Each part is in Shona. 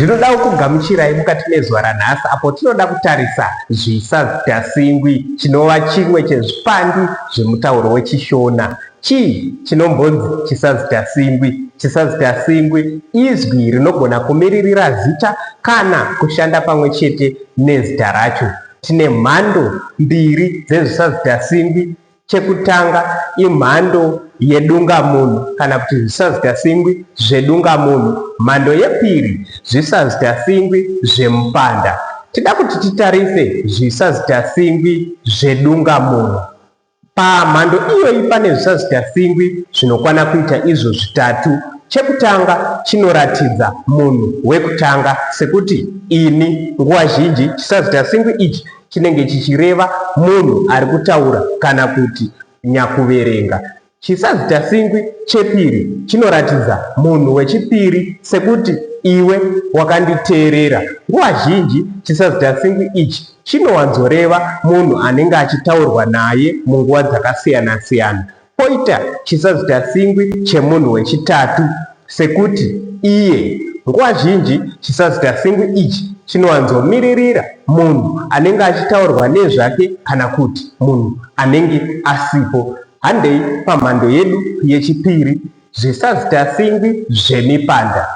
Ndinoda kugamuchirai mukati mezuva ranhasi apo tinoda kutarisa zvisazidhasingwi, chinova chimwe chezvipandi zvemutauro wechishona. Chii chinombonzi chisazidhasingwi? Chisazidhasingwi izwi rinogona kumiririra zita kana kushanda pamwe chete nezita racho. Tine mhando mbiri dzezvisazidhasingwi. Chekutanga imhando yedungamunhu kana kuti zvisazidhasingwi zvedungamunhu. Mhando yepiri zvisazidhasingwi zvemupanda. Tida kuti titarise zvisazidhasingwi zvedungamunhu. Pamhando iyoyi pane zvisazidhasingwi zvinokwana kuita izvo zvitatu. Chekutanga chinoratidza munhu wekutanga, sekuti ini. Nguva zhinji chisazidhasingwi ichi chinenge chichireva munhu ari kutaura kana kuti nyakuverenga. Chisazidhasingwi chepiri chinoratidza munhu wechipiri, sekuti iwe wakanditeerera. Nguva zhinji chisazidhasingwi ichi chinowanzoreva munhu anenge achitaurwa naye munguva dzakasiyana siyana. Poita chisazidhasingwi chemunhu wechitatu, sekuti iye. Nguva zhinji chisazidhasingwi ichi chinowanzomiririra munhu anenge achitaurwa nezvake kana kuti munhu anenge asipo. Handei pamhando yedu yechipiri, zvisazidhasingwi zvemipanda.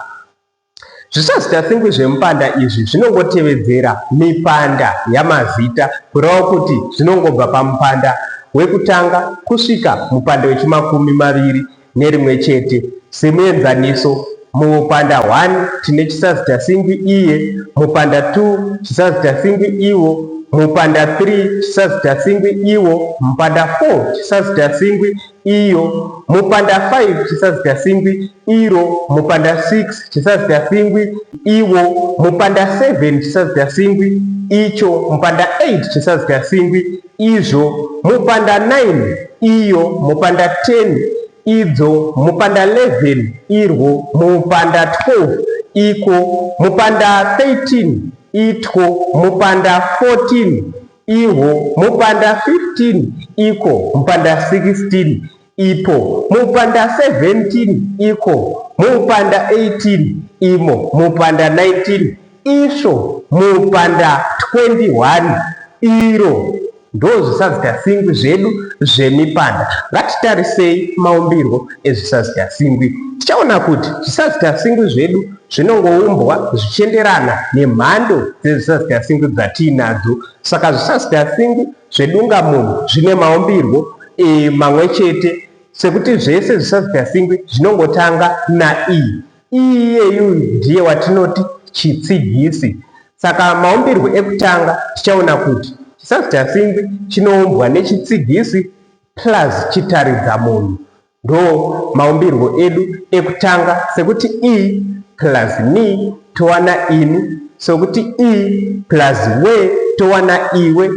Zvisazidhasingwi zvemupanda izvi zvinongotevedzera mipanda yamazita, kureva kuti zvinongobva pamupanda wekutanga kusvika mupanda wechimakumi maviri nerimwe chete. Semuenzaniso, mupanda 1 tine chisazidhasingwi iye, mupanda 2 chisazidhasingwi iwo, mupanda 3 chisazidhasingwi iwo, mupanda 4 chisazidhasingwi iyo, mupanda 5 chisazidhasingwi iro, mupanda 6 chisazidhasingwi iwo, mupanda 7 chisazidhasingwi icho, mupanda 8 chisazidhasingwi izvo, mupanda 9 iyo, mupanda 10 idzo, mupanda 11 irwo, mupanda 12 iko, mupanda 13 itwo, mupanda 14 ihwo, mupanda 15 iko, mupanda 16 ipo, mupanda 17 iko, mupanda 18 imo, mupanda 19 isvo, mupanda 21 iro. Ndo zvisazidhasingwi zvedu zvemipanda. Ngatitarisei maumbirwo ezvisazidhasingwi. Tichaona kuti zvisazidhasingwi zvedu zvinongoumbwa zvichienderana nemhando dzezvisazidhasingwi dzatiinadzo. Saka zvisazidhasingwi zvedungamunhu zvine maumbirwo mamwe chete, sekuti zvese zvisazidhasingwi zvinongotanga na-i. Iyeyu ndiye watinoti chitsigisi. Saka maumbirwo ekutanga tichaona kuti chisazidhasingwi chinoumbwa nechitsigisi plus chitaridza munhu. Ndo maumbirwo edu ekutanga, sekuti i plus ni towana ini, sekuti i plus we towana iwe,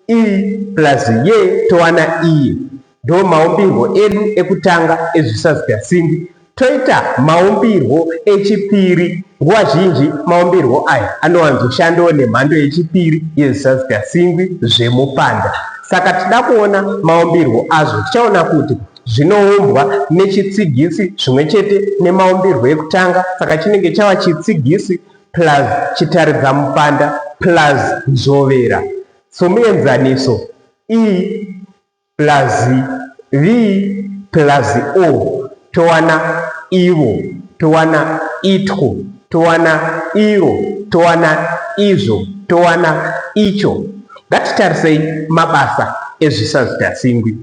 i plus ye towana iye. Ndo maumbirwo edu ekutanga ezvisazidhasingwi. Toita maumbirwo echipiri. Nguva zhinji maumbirwo aya anowanzoshandawo nemhando yechipiri yezvisazidhasingwi zvemupanda. Saka tida kuona maumbirwo azvo, tichaona kuti zvinoumbwa nechitsigisi zvimwe chete nemaumbirwo ekutanga. Saka chinenge chava chitsigisi plus chitaridza mupanda plus nzovera. Somuenzaniso, i plus vi plus o towana ivo, towana itwo, towana iro, towana izvo, towana icho. Ngatitarisei mabasa ezvisazidhasingwi.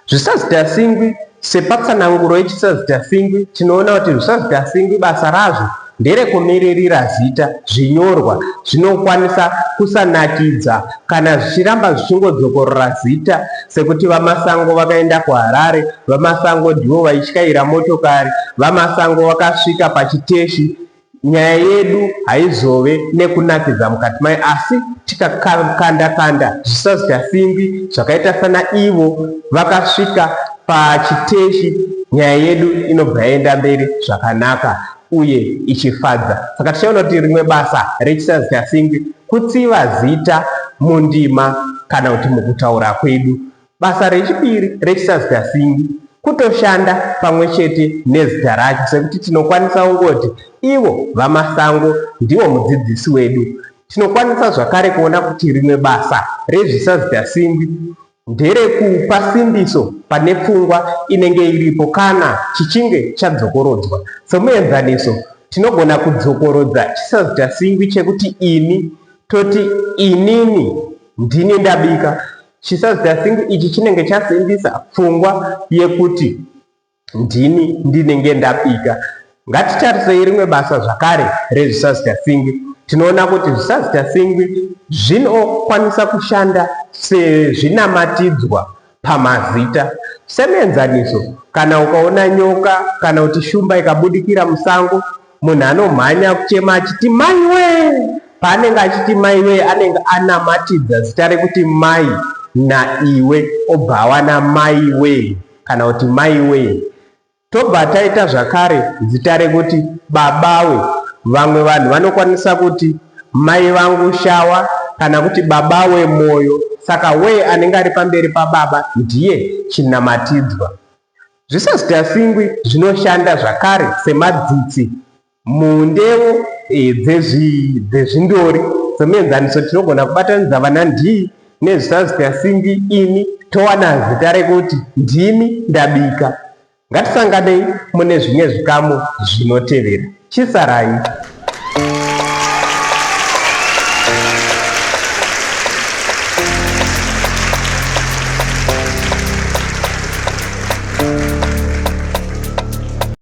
Zvisazidhasingwi, sepatsananguro yechisazidhasingwi, tinoona kuti zvisazidhasingwi basa razvo nderekumiririra zita. Zvinyorwa zvinokwanisa kusanakidza kana zvichiramba zvichingodzokorora zita, sekuti vamasango vakaenda kuHarare, vamasango ndivo vaityaira motokari, vamasango vakasvika pachiteshi. Nyaya yedu haizove nekunakidza mukati mayo, asi tikakanda zvisazidhasingwi zvakaita sana ivo vakasvika pachiteshi, nyaya yedu inobva yaenda mberi zvakanaka uye ichifadza. Saka tichaona kuti rimwe basa rechisazidhasingwi kutsiva zita mundima kana kuti mukutaura kwedu. Basa rechipiri rechisazidhasingwi kutoshanda pamwe chete nezita racho, sekuti tinokwanisa kungoti ivo vaMasango ndiwo mudzidzisi wedu. Tinokwanisa zvakare kuona kuti rimwe basa rezvisazidasingwi nderekupa simbiso pane pfungwa inenge iripo kana chichinge chadzokorodzwa. Semuenzaniso, tinogona kudzokorodza chisazidasingwi chekuti ini toti inini ndini ndabika. Chisazidasingwi ichi chinenge chasimbisa pfungwa yekuti ndini ndinenge ndabika. Ngatitarisei rimwe basa zvakare rezvisazidasingwi. Tinoona kuti zvisazidasingwi zvinokwanisa kushanda sezvinamatidzwa pamazita. Semuenzaniso, kana ukaona nyoka kana kuti shumba ikabudikira musango, munhu anomhanya kuchema achiti mai we. Paanenge achiti mai we, anenge anamatidza zita rekuti mai naiwe, obva awana mai we kana kuti mai we. Tobva taita zvakare zita rekuti baba we. Vamwe vanhu vanokwanisa kuti mai vangu shawa kana kuti baba we moyo, saka we anenge ari pamberi pababa ndiye chinamatidzwa. Zvisazidasingwi zvinoshanda zvakare semadzitsi mundeu dzezvindori. Semuenzaniso, tinogona kubatanidza vana ndii nezvisazidasingwi ini, towana zita rekuti ndini ndabika. Ngatisanganei mune zvimwe zvikamu zvinotevera. Chisarai.